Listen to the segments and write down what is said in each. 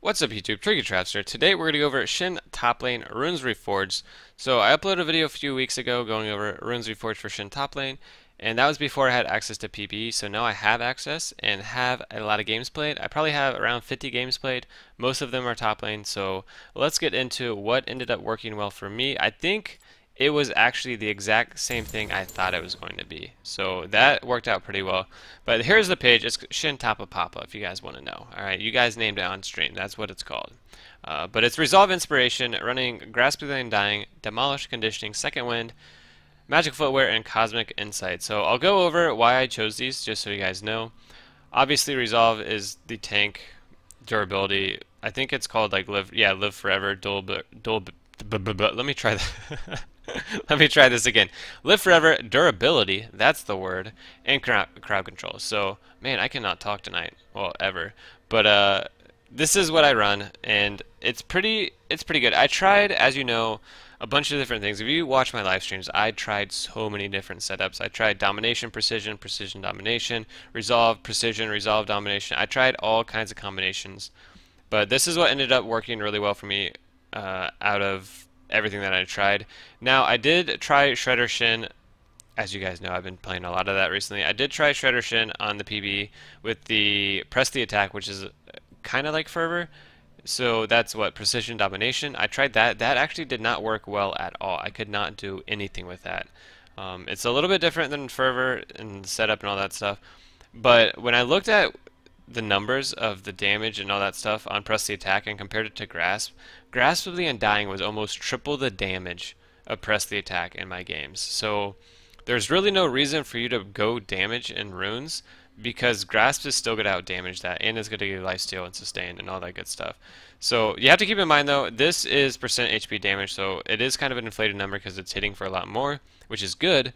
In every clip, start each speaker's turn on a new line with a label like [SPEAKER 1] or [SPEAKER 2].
[SPEAKER 1] What's up YouTube, Tricky Travster. Today we're going to go over Shen top lane Runes Reforged. So I uploaded a video a few weeks ago going over Runes Reforged for Shen top lane, and that was before I had access to PvE, so now I have access and have a lot of games played. I probably have around 50 games played. Most of them are top lane, so let's get into what ended up working well for me. I think it was actually the exact same thing I thought it was going to be. So that worked out pretty well. But here's the page. It's Shin Tapa Papa, if you guys want to know. Alright, you guys named it on stream. That's what it's called. But it's Resolve Inspiration, running Grasping and Dying, Demolish Conditioning, Second Wind, Magic Footwear, and Cosmic Insight. So I'll go over why I chose these, just so you guys know. Obviously, Resolve is the tank durability. I think it's called like live forever, let me try that. Let me try this again. Live forever, durability, that's the word, and crowd control. So, man, I cannot talk tonight. Well, ever. But this is what I run, and it's pretty good. I tried, as you know, a bunch of different things. If you watch my live streams, I tried so many different setups. I tried domination, precision, precision domination, resolve, precision, resolve, domination. I tried all kinds of combinations. But this is what ended up working really well for me out of everything that I tried. Now, I did try Shredder Shin. As you guys know, I've been playing a lot of that recently. I did try Shredder Shin on the PB with the Press the Attack, which is kind of like Fervor. So that's what, Precision Domination. I tried that. That actually did not work well at all. I could not do anything with that. It's a little bit different than Fervor and setup and all that stuff. But when I looked at the numbers of the damage and all that stuff on Press the Attack and compared it to Grasp of the Undying was almost triple the damage of Press the Attack in my games. So there's really no reason for you to go damage in runes because Grasp is still going to out damage that, and it's going to give you lifesteal and sustain and all that good stuff. So you have to keep in mind though, this is percent HP damage, so it is kind of an inflated number because it's hitting for a lot more, which is good.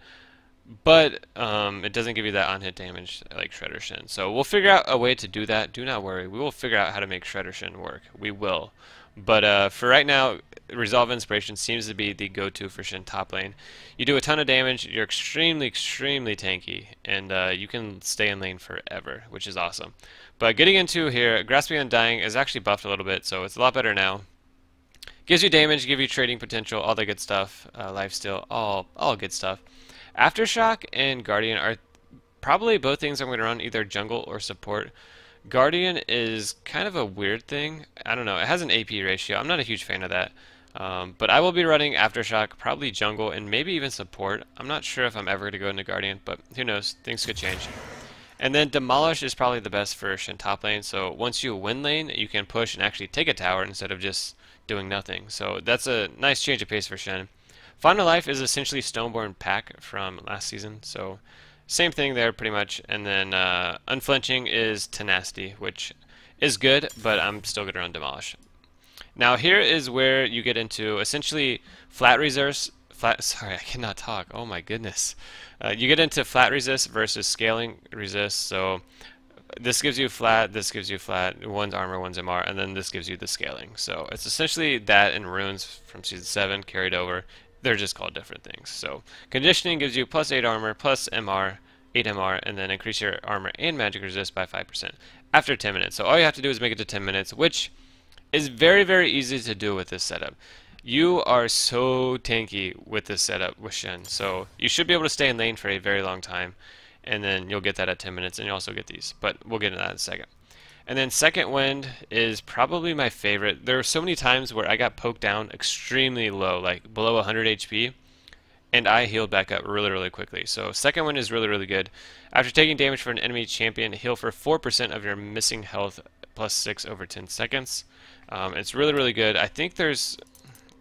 [SPEAKER 1] But it doesn't give you that on-hit damage like Shredder Shin. So we'll figure out a way to do that. Do not worry. We will figure out how to make Shredder Shin work. We will. But for right now, Resolve Inspiration seems to be the go-to for Shin top lane. You do a ton of damage. You're extremely, extremely tanky. And you can stay in lane forever, which is awesome. But getting into here, Grasping Undying is actually buffed a little bit, so it's a lot better now. Gives you damage, give you trading potential, all the good stuff, lifesteal, all good stuff. Aftershock and Guardian are probably both things I'm going to run, either jungle or support. Guardian is kind of a weird thing. I don't know. It has an AP ratio. I'm not a huge fan of that. But I will be running Aftershock, probably jungle, and maybe even support. I'm not sure if I'm ever going to go into Guardian, but who knows? Things could change. And then Demolish is probably the best for Shen top lane. So once you win lane, you can push and actually take a tower instead of just doing nothing. So that's a nice change of pace for Shen. Final Life is essentially Stoneborn Pack from last season, so same thing there pretty much. And then Unflinching is Tenacity, which is good, but I'm still going to run Demolish. Now here is where you get into essentially sorry, I cannot talk. Oh my goodness. You get into flat resist versus scaling resist. So this gives you flat, this gives you flat, one's armor, one's MR, and then this gives you the scaling. So it's essentially that in runes from season 7 carried over. They're just called different things. So conditioning gives you plus 8 armor, plus MR, 8 MR, and then increase your armor and magic resist by 5% after 10 minutes. So all you have to do is make it to 10 minutes, which is very, very easy to do with this setup. You are so tanky with this setup with Shen, so you should be able to stay in lane for a very long time, and then you'll get that at 10 minutes, and you also get these, but we'll get into that in a second. And then Second Wind is probably my favorite. There were so many times where I got poked down extremely low, like below 100 HP, and I healed back up really, really quickly. So Second Wind is really, really good. After taking damage from an enemy champion, heal for 4% of your missing health plus 6 over 10 seconds. It's really, really good. I think is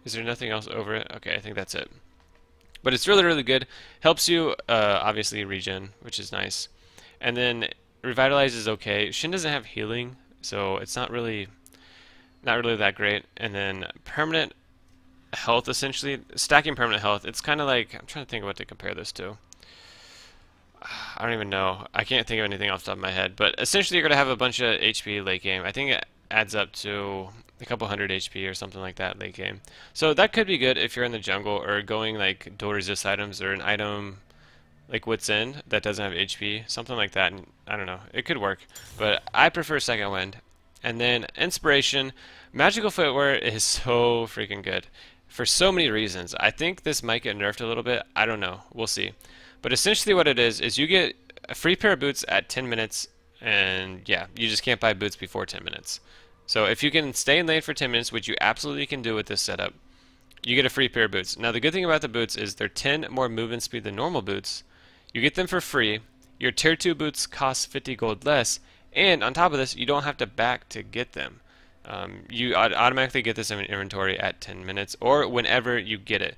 [SPEAKER 1] there nothing else over it? Okay, I think that's it. But it's really, really good. Helps you, obviously, regen, which is nice. And then Revitalize is okay. Shin doesn't have healing, so it's not really that great. And then permanent health, essentially stacking permanent health. It's kind of like, I'm trying to think of what to compare this to. I don't even know. I can't think of anything off the top of my head. But essentially, you're gonna have a bunch of HP late game. I think it adds up to a couple hundred HP or something like that late game. So that could be good if you're in the jungle or going like dual resist items or an item like Wit's End that doesn't have HP, something like that. And I don't know, it could work, but I prefer Second Wind. And then inspiration, magical footwear is so freaking good for so many reasons. I think this might get nerfed a little bit. I don't know. We'll see. But essentially what it is you get a free pair of boots at 10 minutes, and yeah, you just can't buy boots before 10 minutes. So if you can stay in lane for 10 minutes, which you absolutely can do with this setup, you get a free pair of boots. Now the good thing about the boots is they're 10 more movement speed than normal boots. You get them for free. Your tier 2 boots cost 50 gold less, and on top of this, you don't have to back to get them. You automatically get this in inventory at 10 minutes or whenever you get it.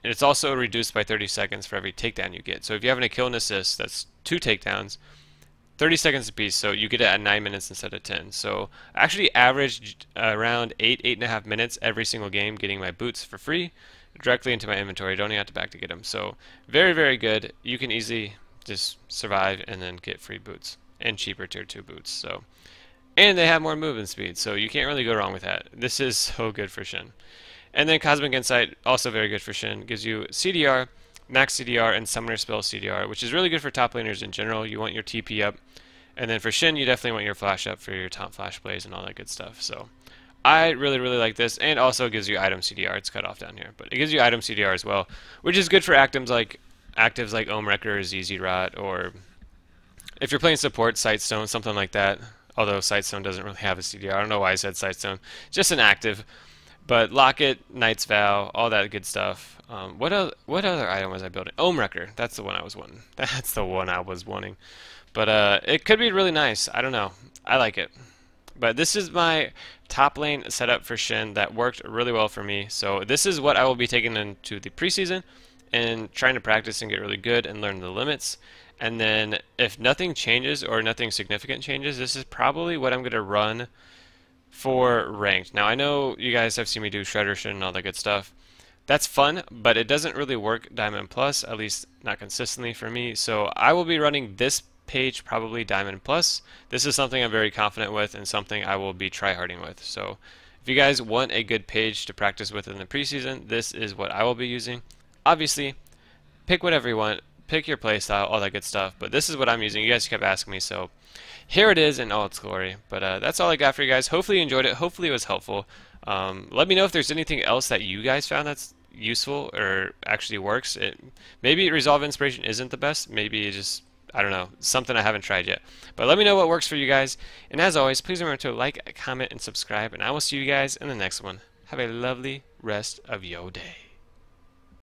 [SPEAKER 1] And it's also reduced by 30 seconds for every takedown you get. So if you're having a kill and assist, that's 2 takedowns, 30 seconds apiece, so you get it at 9 minutes instead of 10. So I actually averaged around 8.5 minutes every single game getting my boots for free directly into my inventory. Don't even have to back to get them. So very, very good. You can easily just survive and then get free boots and cheaper tier 2 boots. So, and they have more movement speed, so you can't really go wrong with that. This is so good for Shen. And then Cosmic Insight, also very good for Shen. Gives you CDR, max CDR, and Summoner Spell CDR, which is really good for top laners in general. You want your TP up. And then for Shen, you definitely want your flash up for your top flash plays and all that good stuff. So I really, really like this. And also gives you item CDR. It's cut off down here. But it gives you item CDR as well, which is good for actives like Ohm Wrecker, ZZ Rot, or if you're playing support, Sightstone, something like that. Although Sightstone doesn't really have a CDR. I don't know why I said Sightstone. Just an active. But Locket, Knight's Vow, all that good stuff. What other item was I building? Ohm Wrecker. That's the one I was wanting. That's the one I was wanting. But it could be really nice. I don't know. I like it. But this is my top lane setup for Shen that worked really well for me. So this is what I will be taking into the preseason and trying to practice and get really good and learn the limits. And then if nothing changes or nothing significant changes, this is probably what I'm going to run for ranked. Now I know you guys have seen me do Shredder Shen and all that good stuff. That's fun, but it doesn't really work Diamond Plus, at least not consistently for me. So I will be running this page probably Diamond Plus. This is something I'm very confident with and something I will be tryharding with. So if you guys want a good page to practice with in the preseason, this is what I will be using. Obviously, pick whatever you want, pick your playstyle, all that good stuff, but this is what I'm using. You guys kept asking me, so here it is in all its glory. But that's all I got for you guys. Hopefully you enjoyed it. Hopefully it was helpful. Let me know if there's anything else that you guys found that's useful or actually works. Maybe Resolve Inspiration isn't the best. Maybe it just, I don't know, something I haven't tried yet. But let me know what works for you guys. And as always, please remember to like, comment, and subscribe. And I will see you guys in the next one. Have a lovely rest of your day.